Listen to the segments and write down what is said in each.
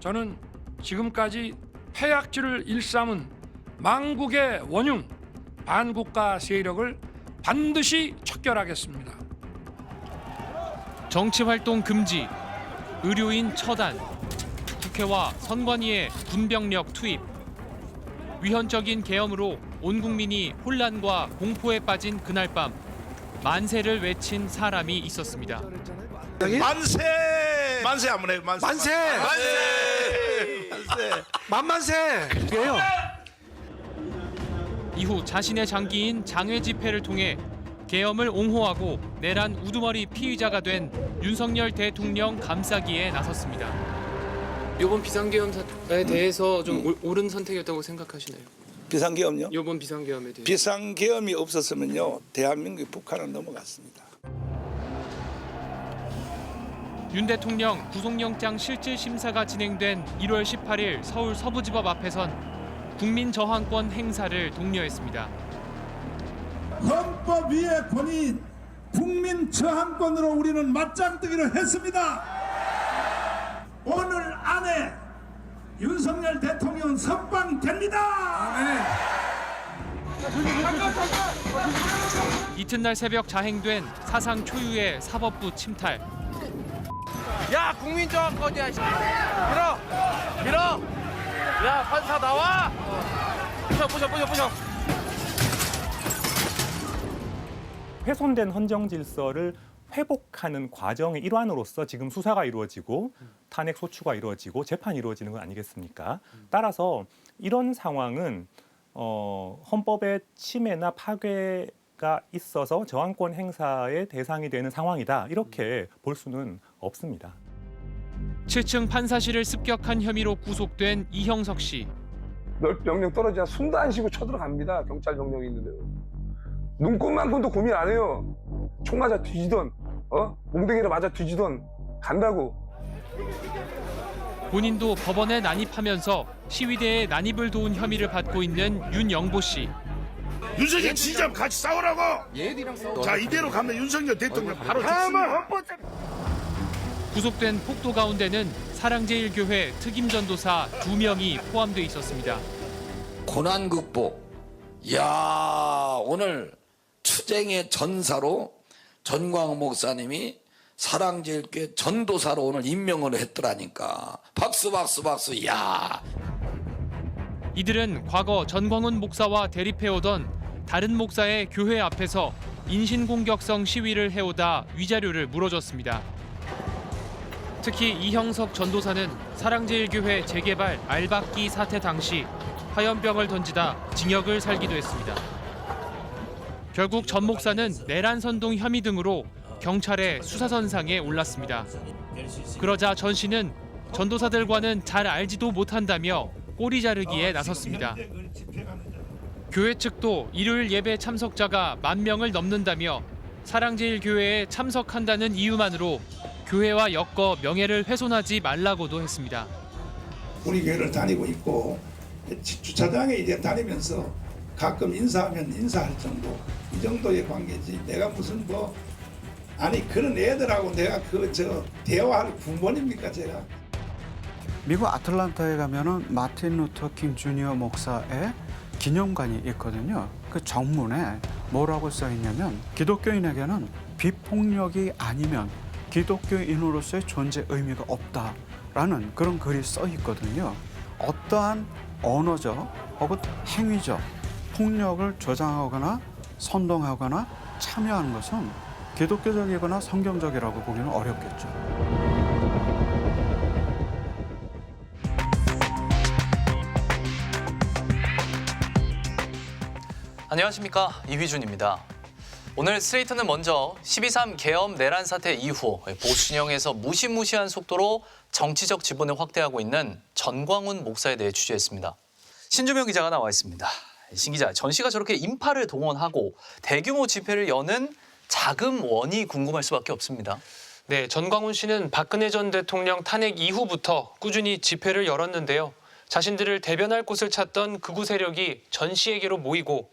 저는 지금까지 패약질을 일삼은 망국의 원흉 반국가 세력을 반드시 척결하겠습니다. 정치활동 금지, 의료인 처단, 국회와 선관위의 군병력 투입. 위헌적인 계엄으로 온 국민이 혼란과 공포에 빠진 그날 밤 만세를 외친 사람이 있었습니다. 만세! 만세 한번 해요. 만세! 만세! 만세! 만만세! 그게요. 이후 자신의 장기인 장외 집회를 통해 계엄을 옹호하고 내란 우두머리 피의자가 된 윤석열 대통령 감싸기에 나섰습니다. 이번 비상계엄에 대해서 좀 옳은 선택이었다고 생각하시나요? 비상계엄요? 이번 비상계엄에 대해서. 비상계엄이 없었으면요, 대한민국이 북한은 넘어갔습니다. 윤 대통령 구속영장 실질 심사가 진행된 1월 18일 서울 서부지법 앞에선 국민 저항권 행사를 독려했습니다. 헌법 위의 권위 국민 저항권으로 우리는 맞짱뜨기로 했습니다. 오늘 안에 윤석열 대통령 석방됩니다. 이튿날 새벽 자행된 사상 초유의 사법부 침탈. 야 국민저항권이야. 밀어. 야 판사 나와. 부셔. 훼손된 헌정 질서를 회복하는 과정의 일환으로서 지금 수사가 이루어지고 탄핵 소추가 이루어지고 재판이 이루어지는 건 아니겠습니까? 따라서 이런 상황은 헌법의 침해나 파괴가 있어서 저항권 행사의 대상이 되는 상황이다. 이렇게 볼 수는 없습니다. 7층 판사실을 습격한 혐의로 구속된 이형석 씨. 명령 떨어지자 숨도 안 쉬고 쳐들어갑니다. 경찰 명령이 있는데요. 눈꽃만큼도 고민 안 해요. 총 맞아 뒤지던, 몽둥이를 맞아 뒤지던 간다고. 본인도 법원에 난입하면서 시위대에 난입을 도운 혐의를 받고 있는 윤영보 씨. 윤석열 지지자면 같이 싸우라고! 자, 이대로 가면 윤석열 대통령 바로 죽습니다. 구속된 폭도 가운데는 사랑제일교회 특임전도사 2명이 포함돼 있었습니다. 고난 극복. 야, 오늘 추쟁의 전사로 전광훈 목사님이 사랑제일교회 전도사로 오늘 임명을 했더라니까. 박수. 야. 이들은 과거 전광훈 목사와 대립해오던 다른 목사의 교회 앞에서 인신공격성 시위를 해오다 위자료를 물어줬습니다. 특히 이형석 전도사는 사랑제일교회 재개발 알박기 사태 당시 화염병을 던지다 징역을 살기도 했습니다. 결국 전 목사는 내란 선동 혐의 등으로 경찰의 수사선상에 올랐습니다. 그러자 전 씨는 전도사들과는 잘 알지도 못한다며 꼬리 자르기에 나섰습니다. 교회 측도 일요일 예배 참석자가 10,000명을 넘는다며 사랑제일교회에 참석한다는 이유만으로 교회와 엮어 명예를 훼손하지 말라고도 했습니다. 우리 교회를 다니고 있고 주차장에 이제 다니면서 가끔 인사하면 인사할 정도, 이 정도의 관계지. 내가 무슨 아니 그런 애들하고 내가 대화할 군번입니까 제가? 미국 아틀란타에 가면은 마틴 루터 킹 주니어 목사의 기념관이 있거든요. 그 정문에 뭐라고 써 있냐면 기독교인에게는 비폭력이 아니면 기독교인으로서의 존재 의미가 없다라는 그런 글이 써 있거든요. 어떠한 언어적 혹은 행위적 폭력을 조장하거나 선동하거나 참여하는 것은 기독교적이거나 성경적이라고 보기는 어렵겠죠. 안녕하십니까, 이휘준입니다. 오늘 스트레이트는 먼저 12.3 계엄 내란 사태 이후 보수진영에서 무시무시한 속도로 정치적 지분을 확대하고 있는 전광훈 목사에 대해 취재했습니다. 신주명 기자가 나와 있습니다. 신 기자, 전 씨가 저렇게 인파를 동원하고 대규모 집회를 여는 자금원이 궁금할 수밖에 없습니다. 네, 전광훈 씨는 박근혜 전 대통령 탄핵 이후부터 꾸준히 집회를 열었는데요. 자신들을 대변할 곳을 찾던 극우 세력이 전 씨에게로 모이고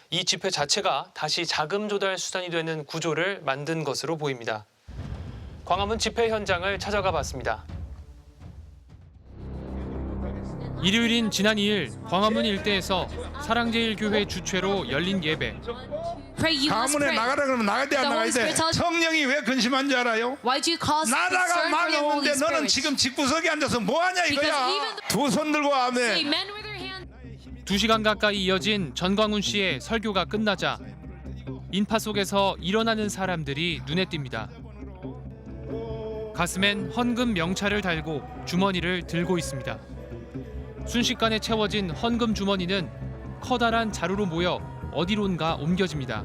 이 집회 자체가 다시 자금 조달 수단이 되는 구조를 만든 것으로 보입니다. 광화문 집회 현장을 찾아가 봤습니다. 일요일인 지난 2일 광화문 일대에서 사랑제일교회 주최로 열린 예배. 가문에 나가라 그러면 나가야 돼 안 나가야 돼? 성령이 왜 근심한 줄 알아요? 나라가 망했는데 너는 지금 집구석에 앉아서 뭐하냐 이거야. 두 손 들고 아멘. 2시간 가까이 이어진 전광훈 씨의 설교가 끝나자 인파 속에서 일어나는 사람들이 눈에 띕니다. 가슴엔 헌금 명찰을 달고 주머니를 들고 있습니다. 순식간에 채워진 헌금 주머니는 커다란 자루로 모여 어디론가 옮겨집니다.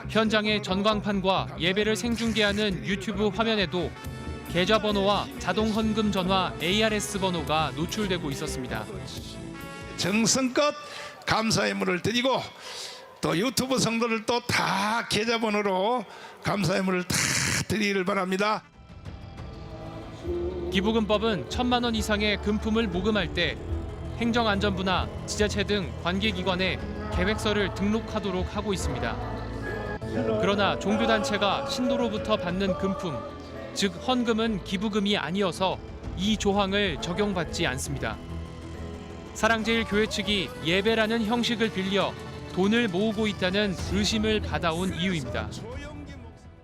현장의 전광판과 예배를 생중계하는 유튜브 화면에도 계좌번호와 자동 헌금 전화 ARS 번호가 노출되고 있었습니다. 정성껏 감사의 물을 드리고 또 유튜브 성도를 또 다 계좌번호로 감사의 물을 다 드리기를 바랍니다. 기부금법은 1,000만 원 이상의 금품을 모금할 때 행정안전부나 지자체 등 관계기관에 계획서를 등록하도록 하고 있습니다. 그러나 종교단체가 신도로부터 받는 금품, 즉 헌금은 기부금이 아니어서 이 조항을 적용받지 않습니다. 사랑제일교회 측이 예배라는 형식을 빌려 돈을 모으고 있다는 의심을 받아온 이유입니다.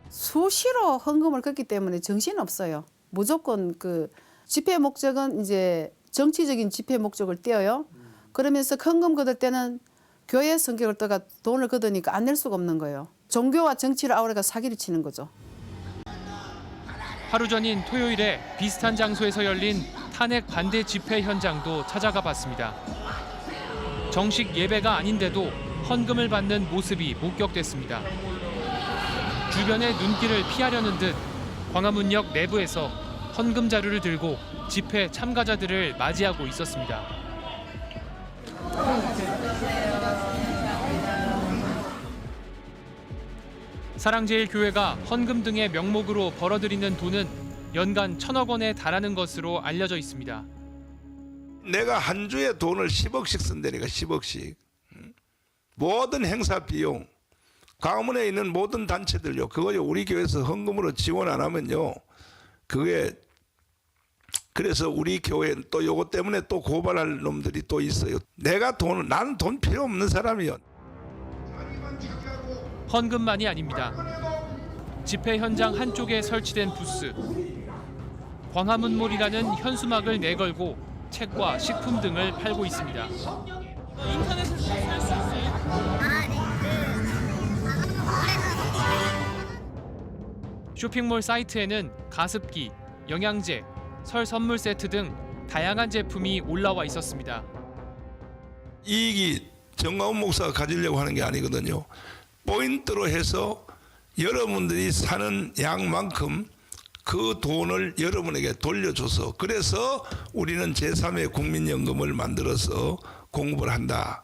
수시로 헌금을 걷기 때문에 정신없어요. 무조건 그 집회 목적은 이제 정치적인 집회 목적을 띄어요. 그러면서 헌금 걷을 때는 교회 성격을 떠가 돈을 걷으니까 안 낼 수가 없는 거예요. 종교와 정치를 아우러가 사기를 치는 거죠. 하루 전인 토요일에 비슷한 장소에서 열린 탄핵 반대 집회 현장도 찾아가 봤습니다. 정식 예배가 아닌데도 헌금을 받는 모습이 목격됐습니다. 주변의 눈길을 피하려는 듯 광화문역 내부에서 헌금 자료를 들고 집회 참가자들을 맞이하고 있었습니다. 사랑제일교회가 헌금 등의 명목으로 벌어들이는 돈은 연간 1,000억 원에 달하는 것으로 알려져 있습니다. 내가 한 주에 돈을 10억씩 쓴다니까 10억씩. 모든 행사 비용, 광화문에 있는 모든 단체들요. 그거 우리 교회에서 헌금으로 지원 안 하면요. 그게 그래서 우리 교회 또 요거 때문에 또 고발할 놈들이 또 있어요. 나는 돈 필요 없는 사람이요. 헌금만이 아닙니다. 집회 현장 한쪽에 설치된 부스. 광화문몰이라는 현수막을 내걸고 책과 식품 등을 팔고 있습니다. 인터넷에서 주문할 수 있어요? 쇼핑몰 사이트에는 가습기, 영양제, 설 선물 세트 등 다양한 제품이 올라와 있었습니다. 이익이 정광훈 목사가 가지려고 하는 게 아니거든요. 포인트로 해서 여러분들이 사는 양만큼 그 돈을 여러분에게 돌려줘서 그래서 우리는 제3의 국민연금을 만들어서 공급을 한다.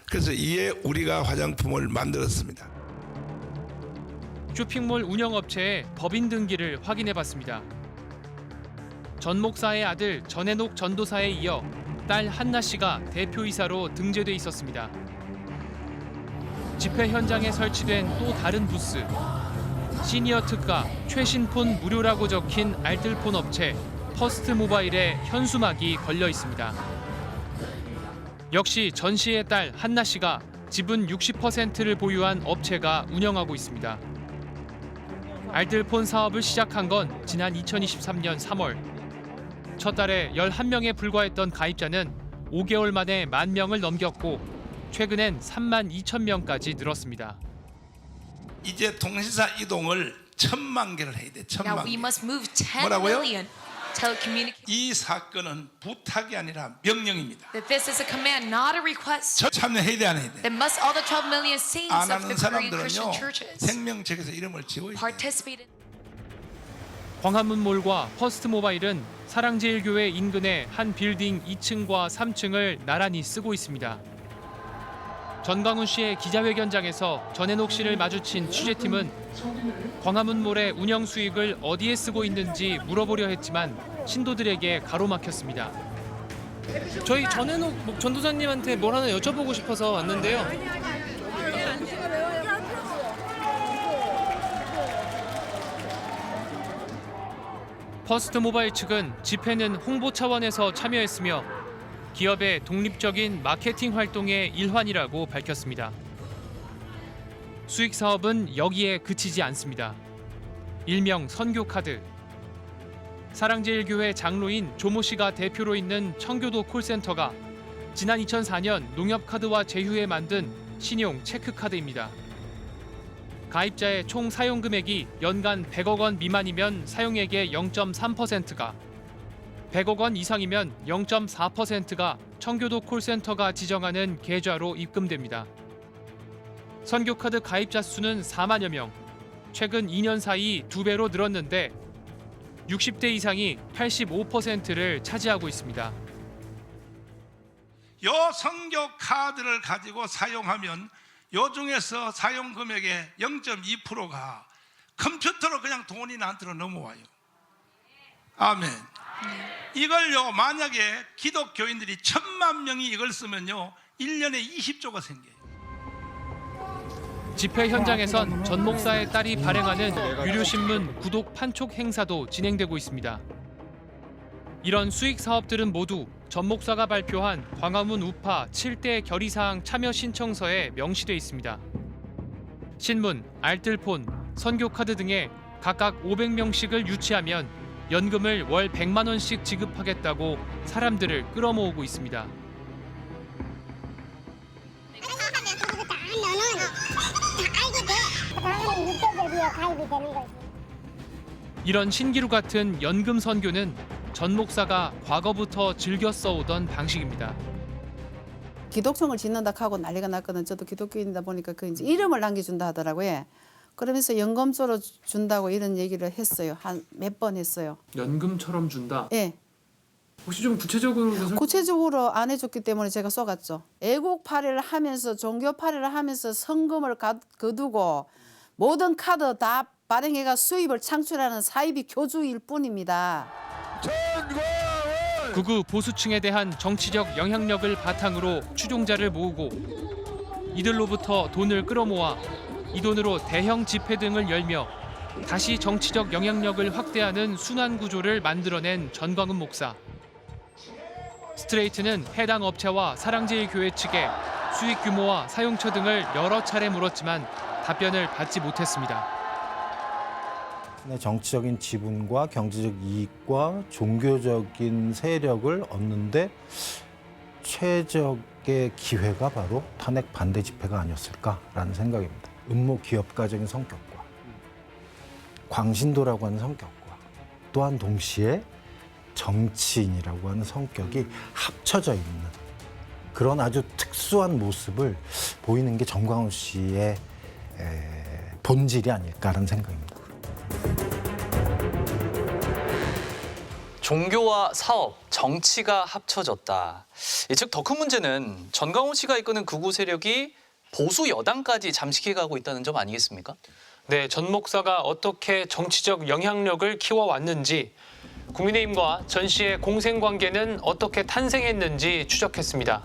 그래서 이에 우리가 화장품을 만들었습니다. 쇼핑몰 운영업체의 법인 등기를 확인해봤습니다. 전 목사의 아들 전해녹 전도사에 이어 딸 한나 씨가 대표이사로 등재돼 있었습니다. 집회 현장에 설치된 또 다른 부스. 시니어 특가 최신 폰 무료라고 적힌 알뜰폰 업체 퍼스트 모바일에 현수막이 걸려 있습니다. 역시 전 씨의 딸 한나 씨가 지분 60%를 보유한 업체가 운영하고 있습니다. 알뜰폰 사업을 시작한 건 지난 2023년 3월. 첫 달에 11명에 불과했던 가입자는 5개월 만에 10,000명을 넘겼고 최근엔 32,000명까지 늘었습니다. 이제 통신사 이동을 1,000만 개를 해야 돼. 1,000만 개. 뭐라고요? 이 사건은 부탁이 아니라 명령입니다. 저 참여해야 돼 안 해야 돼? 안 하는 사람들은요 생명책에서 이름을 지워야 돼. 광화문몰과 퍼스트모바일은 사랑제일교회 인근의 한 빌딩 2층과 3층을 나란히 쓰고 있습니다. 전광훈 씨의 기자회견장에서 전해녹 씨를 마주친 취재팀은 광화문몰의 운영 수익을 어디에 쓰고 있는지 물어보려 했지만 신도들에게 가로막혔습니다. 저희 전해녹 전도사님한테 뭘 하나 여쭤보고 싶어서 왔는데요. 퍼스트 모바일 측은 집회는 홍보 차원에서 참여했으며 기업의 독립적인 마케팅 활동의 일환이라고 밝혔습니다. 수익 사업은 여기에 그치지 않습니다. 일명 선교카드. 사랑제일교회 장로인 조모 씨가 대표로 있는 청교도 콜센터가 지난 2004년 농협카드와 제휴해 만든 신용 체크카드입니다. 가입자의 총 사용 금액이 연간 100억 원 미만이면 사용액의 0.3%가, 100억 원 이상이면 0.4%가 청교도 콜센터가 지정하는 계좌로 입금됩니다. 선교카드 가입자 수는 4만여 명, 최근 2년 사이 2배로 늘었는데 60대 이상이 85%를 차지하고 있습니다. 요 선교 카드를 가지고 사용하면 요 중에서 사용 금액의 0.2%가 컴퓨터로 그냥 돈이 나한테로 넘어와요. 아멘. 이걸요, 만약에 기독교인들이 1000만 명이 이걸 쓰면요 1년에 20조가 생겨요. 집회 현장에선 전 목사의 딸이 발행하는 유료신문 구독 판촉 행사도 진행되고 있습니다. 이런 수익 사업들은 모두 전 목사가 발표한 광화문 우파 7대 결의사항 참여 신청서에 명시돼 있습니다. 신문, 알뜰폰, 선교카드 등에 각각 500명씩을 유치하면 연금을 월 100만 원씩 지급하겠다고 사람들을 끌어모으고 있습니다. 이런 신기루 같은 연금 선교는 전 목사가 과거부터 즐겨 써오던 방식입니다. 기독청을 짓는다 하고 난리가 났거든. 저도 기독교인이다 보니까 그 이제 이름을 남겨준다 하더라고요. 그러면서 연금조로 준다고 이런 얘기를 했어요. 한 몇 번 했어요. 연금처럼 준다? 예. 혹시 좀 구체적으로 안 해줬기 때문에 제가 쏘갔죠. 애국 파리를 하면서 종교 파리를 하면서 성금을 거두고 모든 카드 다 발행해가 수입을 창출하는 사이비 교주일 뿐입니다. 극우 보수층에 대한 정치적 영향력을 바탕으로 추종자를 모으고 이들로부터 돈을 끌어모아 이 돈으로 대형 집회 등을 열며 다시 정치적 영향력을 확대하는 순환 구조를 만들어낸 전광훈 목사. 스트레이트는 해당 업체와 사랑제일교회 측에 수익 규모와 사용처 등을 여러 차례 물었지만 답변을 받지 못했습니다. 정치적인 지분과 경제적 이익과 종교적인 세력을 얻는데 최적의 기회가 바로 탄핵 반대 집회가 아니었을까라는 생각입니다. 음모 기업가적인 성격과 광신도라고 하는 성격과 또한 동시에 정치인이라고 하는 성격이 합쳐져 있는 그런 아주 특수한 모습을 보이는 게 전광훈 씨의 본질이 아닐까라는 생각입니다. 종교와 사업, 정치가 합쳐졌다. 즉 더 큰 문제는 전광훈 씨가 이끄는 극우 세력이 보수 여당까지 잠식해가고 있다는 점 아니겠습니까? 네, 전 목사가 어떻게 정치적 영향력을 키워왔는지, 국민의힘과 전 씨의 공생관계는 어떻게 탄생했는지 추적했습니다.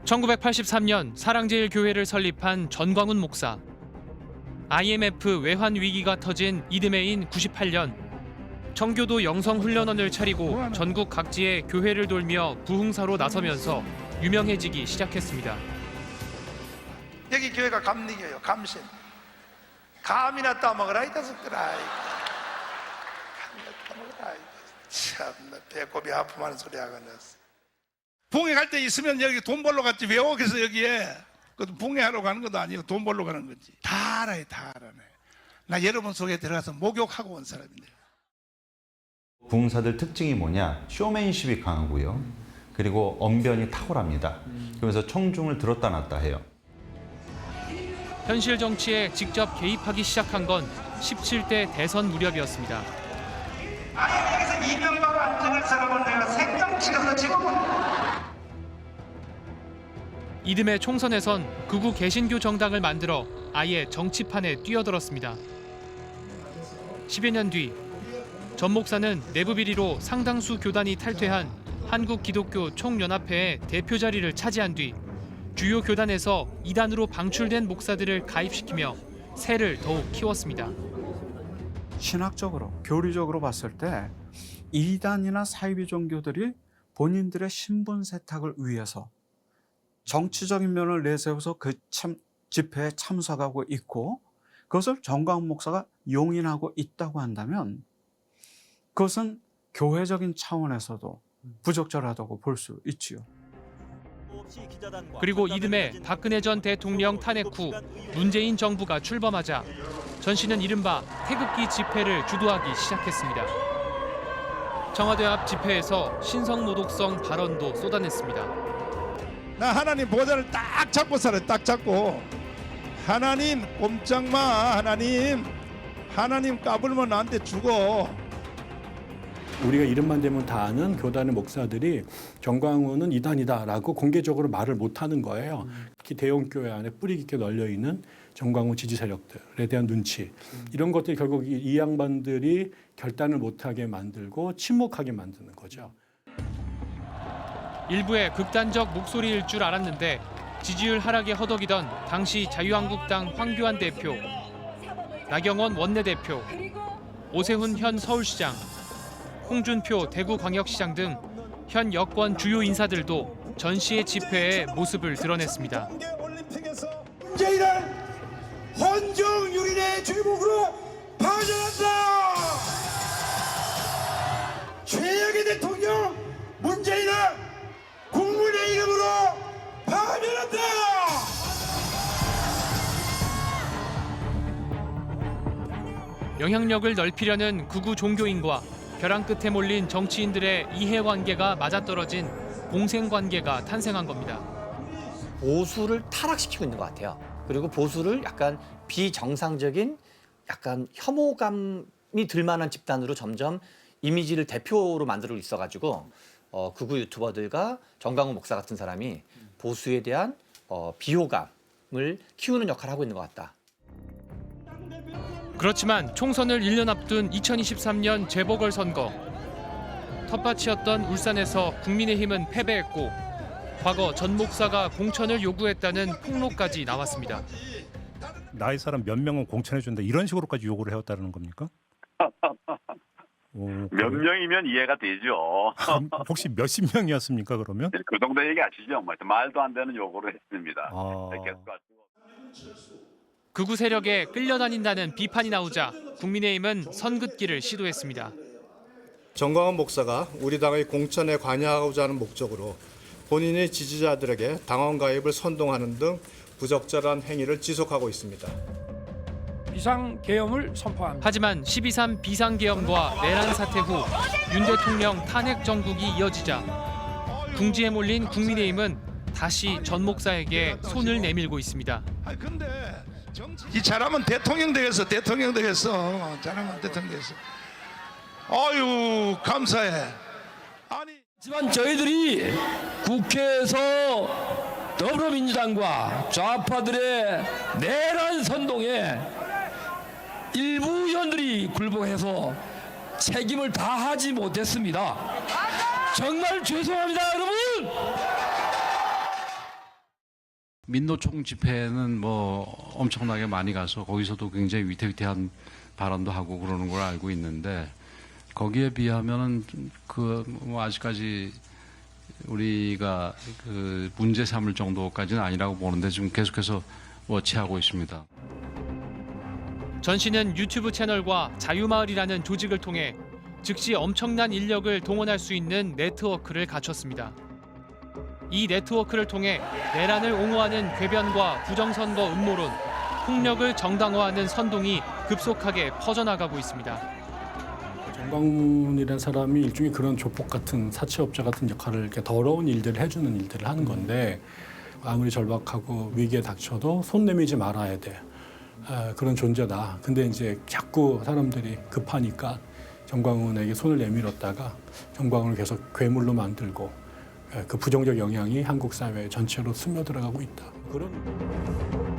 1983년 사랑제일교회를 설립한 전광훈 목사. IMF 외환 위기가 터진 이듬해인 98년 청교도 영성훈련원을 차리고 전국 각지의 교회를 돌며 부흥사로 나서면서 유명해지기 시작했습니다. 여기 교회가 감리교요, 감신. 감이나 따먹으라 이 녀석들아. 감이나 따먹으라. 참나 배꼽이 아프마는 소리 하겠네. 붕에 갈 때 있으면 여기 돈 벌러 갔지 왜 오겠어 여기에. 그것도 붕해하러 가는 것도 아니고 돈 벌러 가는 거지. 다 알아요, 다 알아네. 나 여러분 속에 들어가서 목욕하고 온 사람인데. 부흥사들 특징이 뭐냐? 쇼맨십이 강하고요. 그리고 언변이 탁월합니다. 그러면서 청중을 들었다 놨다 해요. 현실 정치에 직접 개입하기 시작한 건 17대 대선 무렵이었습니다. 아니 여기서 이명박 안정을 사람을 내가 생명 치러서 지금은 이듬해 총선에선 극우 개신교 정당을 만들어 아예 정치판에 뛰어들었습니다. 10여 년 뒤 전 목사는 내부 비리로 상당수 교단이 탈퇴한 한국기독교 총연합회의 대표 자리를 차지한 뒤 주요 교단에서 이단으로 방출된 목사들을 가입시키며 세를 더욱 키웠습니다. 신학적으로, 교리적으로 봤을 때 이단이나 사이비 종교들이 본인들의 신분 세탁을 위해서 정치적인 면을 내세워서 그 집회에 참석하고 있고 그것을 정광훈 목사가 용인하고 있다고 한다면 그것은 교회적인 차원에서도 부적절하다고 볼 수 있지요. 그리고 이듬해 박근혜 전 대통령 탄핵 후 문재인 정부가 출범하자 전 씨는 이른바 태극기 집회를 주도하기 시작했습니다. 청와대 앞 집회에서 신성모독성 발언도 쏟아냈습니다. 나 하나님 보좌를 딱 잡고 살아요. 딱 잡고. 하나님 꼼짝 마. 하나님 까불면 나한테 죽어. 우리가 이름만 대면 다 아는 교단의 목사들이 정광훈은 이단이다라고 공개적으로 말을 못하는 거예요. 특히 대형교회 안에 뿌리 깊게 널려있는 정광훈 지지 세력들에 대한 눈치. 이런 것들이 결국 이 양반들이 결단을 못하게 만들고 침묵하게 만드는 거죠. 일부의 극단적 목소리일 줄 알았는데 지지율 하락에 허덕이던 당시 자유한국당 황교안 대표, 나경원 원내대표, 오세훈 현 서울시장, 홍준표 대구광역시장 등 현 여권 주요 인사들도 전 씨의 집회에 모습을 드러냈습니다. 문재인은 헌정유린의 주목으로 파전한다. 최악의 대통령 문재인은 국민의 이름으로 파면한다. 영향력을 넓히려는 극우 종교인과 벼랑 끝에 몰린 정치인들의 이해관계가 맞아떨어진 공생관계가 탄생한 겁니다. 보수를 타락시키고 있는 것 같아요. 그리고 보수를 약간 비정상적인 약간 혐오감이 들만한 집단으로 점점 이미지를 대표로 만들고 있어가지고 극우 유튜버들과 정광훈 목사 같은 사람이 보수에 대한 비호감을 키우는 역할을 하고 있는 것 같다. 그렇지만 총선을 1년 앞둔 2023년 재보궐선거. 텃밭이었던 울산에서 국민의힘은 패배했고 과거 전 목사가 공천을 요구했다는 폭로까지 나왔습니다. 나의 사람 몇 명은 공천해준다 이런 식으로까지 요구를 해왔다는 겁니까? 몇 명이면 이해가 되죠. 혹시 몇십 명이었습니까 그러면? 그 정도 얘기하시죠. 말도 안 되는 요구를 했습니다. 극우 세력에 끌려다닌다는 비판이 나오자 국민의힘은 선긋기를 시도했습니다. 정광훈 목사가 우리 당의 공천에 관여하고자 하는 목적으로 본인의 지지자들에게 당원 가입을 선동하는 등 부적절한 행위를 지속하고 있습니다. 비상계엄을 선포합니다. 하지만 12.3 비상계엄과 내란 사태 후 윤 대통령 탄핵 정국이 이어지자 궁지에 몰린 국민의힘은 다시 전 목사에게 손을 내밀고 있습니다. 이 잘하면 대통령 되겠어. 잘하면 대통령 되겠어. 아유 감사해. 하지만 저희들이 국회에서 더불어민주당과 좌파들의 내란 선동에 일부 의원들이 굴복해서 책임을 다하지 못했습니다. 정말 죄송합니다, 여러분. 민노총 집회는 뭐 엄청나게 많이 가서 거기서도 굉장히 위태위태한 발언도 하고 그러는 걸 알고 있는데 거기에 비하면은 뭐 아직까지 우리가 그 문제 삼을 정도까지는 아니라고 보는데 지금 계속해서 워치하고 있습니다. 전 씨는 유튜브 채널과 자유마을이라는 조직을 통해 즉시 엄청난 인력을 동원할 수 있는 네트워크를 갖췄습니다. 이 네트워크를 통해 내란을 옹호하는 궤변과 부정선거 음모론, 폭력을 정당화하는 선동이 급속하게 퍼져나가고 있습니다. 정광훈이라는 사람이 일종의 그런 조폭 같은 사채업자 같은 역할을 이렇게 더러운 일들을 해주는 일들을 하는 건데 아무리 절박하고 위기에 닥쳐도 손 내밀지 말아야 돼. 그런 존재다. 근데 이제 자꾸 사람들이 급하니까 정광훈에게 손을 내밀었다가 정광훈을 계속 괴물로 만들고 그 부정적 영향이 한국 사회 전체로 스며들어가고 있다. 그런